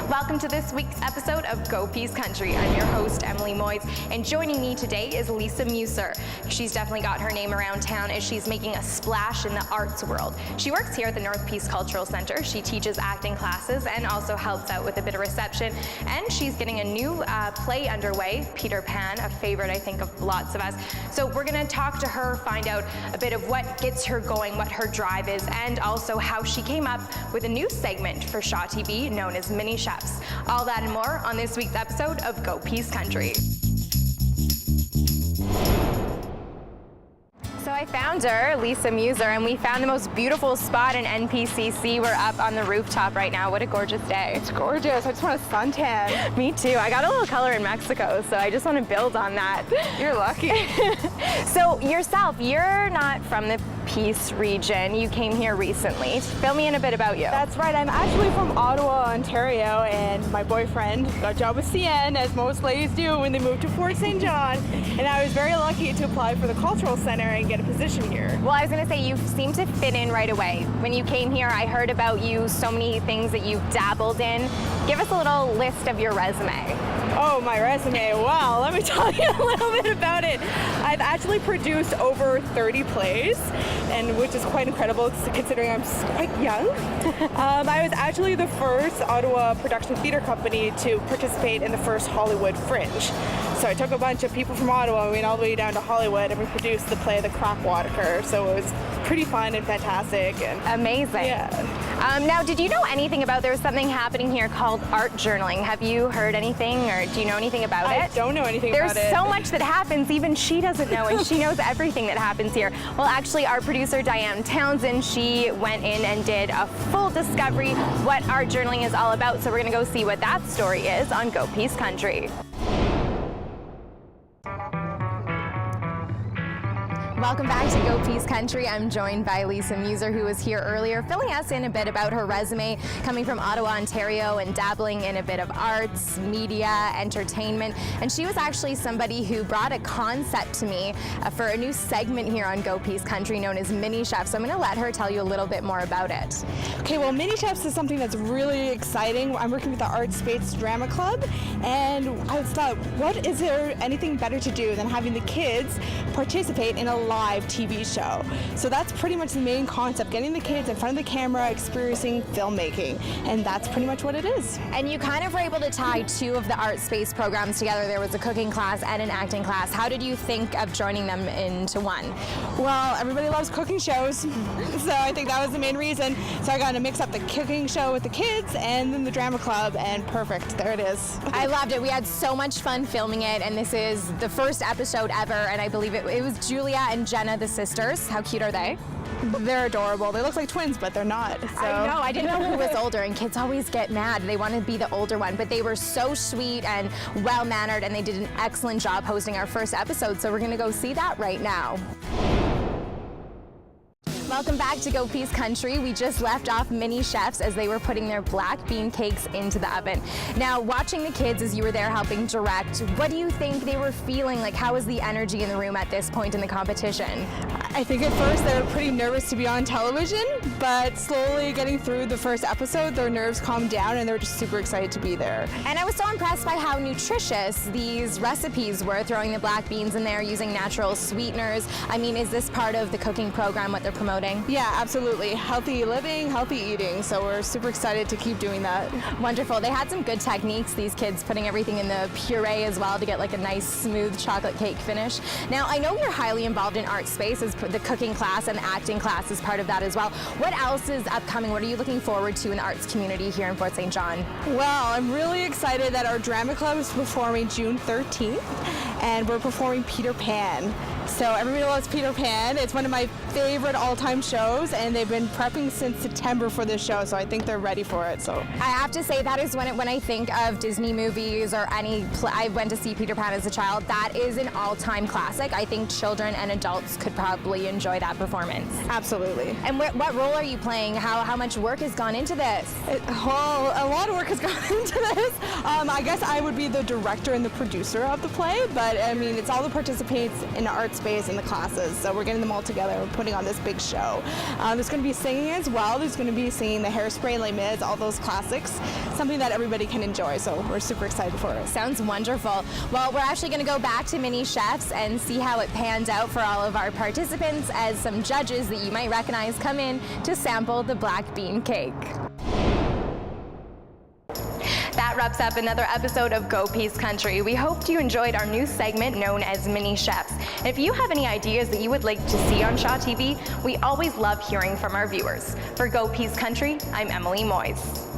Welcome to this week's episode of Go Peace Country. I'm your host, Emily Moyes, and joining me today is Lisa Meuser. She's definitely got her name around town as she's making a splash in the arts world. She works here at the North Peace Cultural Center. She teaches acting classes and also helps out with a bit of reception. And she's getting a new play underway, Peter Pan, a favorite, I think, of lots of us. So we're going to talk to her, find out a bit of what gets her going, what her drive is, and also how she came up with a new segment for Shaw TV known as Mini Chefs. All that and more on this week's episode of Go Peace Country. So I found her, Lisa Meuser, and we found the most beautiful spot in NPCC. We're up on the rooftop right now. What a gorgeous day. It's gorgeous. I just want a suntan. Me too. I got a little color in Mexico, so I just want to build on that. You're lucky. So yourself, you're not from the Peace region. You came here recently. Fill me in a bit about you. That's right. I'm actually from Ottawa, Ontario, and my boyfriend got a job with CN, as most ladies do when they move to Fort St. John. And I was very lucky to apply for the Cultural Center and get a position here. Well, I was going to say, you seem to fit in right away. When you came here, I heard about you, so many things that you've dabbled in. Give us a little list of your resume. Oh, my resume. Wow, let me tell you a little bit about it. I've actually produced over 30 plays, and which is quite incredible considering I'm quite young. I was actually the first Ottawa production theatre company to participate in the first Hollywood Fringe. So I took a bunch of people from Ottawa and we went all the way down to Hollywood and we produced the play The Crackwalker. So it was pretty fun and fantastic. And amazing. Yeah. Now, did you know anything about, there was something happening here called art journaling? Have you heard anything, or do you know anything about it? I don't know anything about it. There's so much that happens, even she doesn't know, and she knows everything that happens here. Well, actually, our producer, Diane Townsend, she went in and did a full discovery what art journaling is all about, so we're gonna go see what that story is on Go Peace Country. Welcome back to Go Peace Country. I'm joined by Lisa Meuser, who was here earlier, filling us in a bit about her resume, coming from Ottawa, Ontario, and dabbling in a bit of arts, media, entertainment. And she was actually somebody who brought a concept to me for a new segment here on Go Peace Country known as Mini Chefs. So I'm going to let her tell you a little bit more about it. Okay, well, Mini Chefs is something that's really exciting. I'm working with the Arts Space Drama Club, and I thought, is there anything better to do than having the kids participate in a live TV show? So that's pretty much the main concept, getting the kids in front of the camera, experiencing filmmaking, and that's pretty much what it is. And you kind of were able to tie two of the art space programs together. There was a cooking class and an acting class. How did you think of joining them into one? Well, everybody loves cooking shows, so I think that was the main reason. So I got to mix up the cooking show with the kids and then the drama club, and perfect, there it is. I loved it. We had so much fun filming it, and this is the first episode ever, and I believe it was Julia and Jenna, the sisters. How cute are they? They're adorable. They look like twins, but they're not. So. I know. I didn't know who was older, and kids always get mad. They want to be the older one, but they were so sweet and well-mannered, and they did an excellent job hosting our first episode, so we're going to go see that right now. Welcome back to Go Peace Country. We just left off Mini Chefs as they were putting their black bean cakes into the oven. Now, watching the kids as you were there helping direct, what do you think they were feeling? Like, how was the energy in the room at this point in the competition? I think at first they were pretty nervous to be on television, but slowly getting through the first episode, their nerves calmed down and they were just super excited to be there. And I was so impressed by how nutritious these recipes were, throwing the black beans in there, using natural sweeteners. I mean, is this part of the cooking program, what they're promoting? Yeah, absolutely. Healthy living, healthy eating. So we're super excited to keep doing that. Wonderful. They had some good techniques, these kids, putting everything in the puree as well to get like a nice smooth chocolate cake finish. Now, I know you're highly involved in art space, as the cooking class and the acting class is part of that as well. What else is upcoming? What are you looking forward to in the arts community here in Fort St. John? Well, I'm really excited that our drama club is performing June 13th, and we're performing Peter Pan. So everybody loves Peter Pan. It's one of my favorite all-time shows, and they've been prepping since September for this show, so I think they're ready for it. So I have to say, that is when I think of Disney movies or I went to see Peter Pan as a child, that is an all-time classic. I think children and adults could probably enjoy that performance. Absolutely. And what role are you playing? How much work has gone into this? Well, a lot of work has gone into this. I guess I would be the director and the producer of the play, but but I mean, it's all the participants in the art space in the classes. So we're getting them all together. We're putting on this big show. There's going to be singing as well. There's going to be singing the Hairspray, Les Mis, all those classics. Something that everybody can enjoy. So we're super excited for it. Sounds wonderful. Well, we're actually going to go back to Mini Chefs and see how it pans out for all of our participants as some judges that you might recognize come in to sample the black bean cake. That wraps up another episode of Go Peas Country. We hoped you enjoyed our new segment known as Mini Chefs. And if you have any ideas that you would like to see on Shaw TV, we always love hearing from our viewers. For Go Peas Country, I'm Emily Moyes.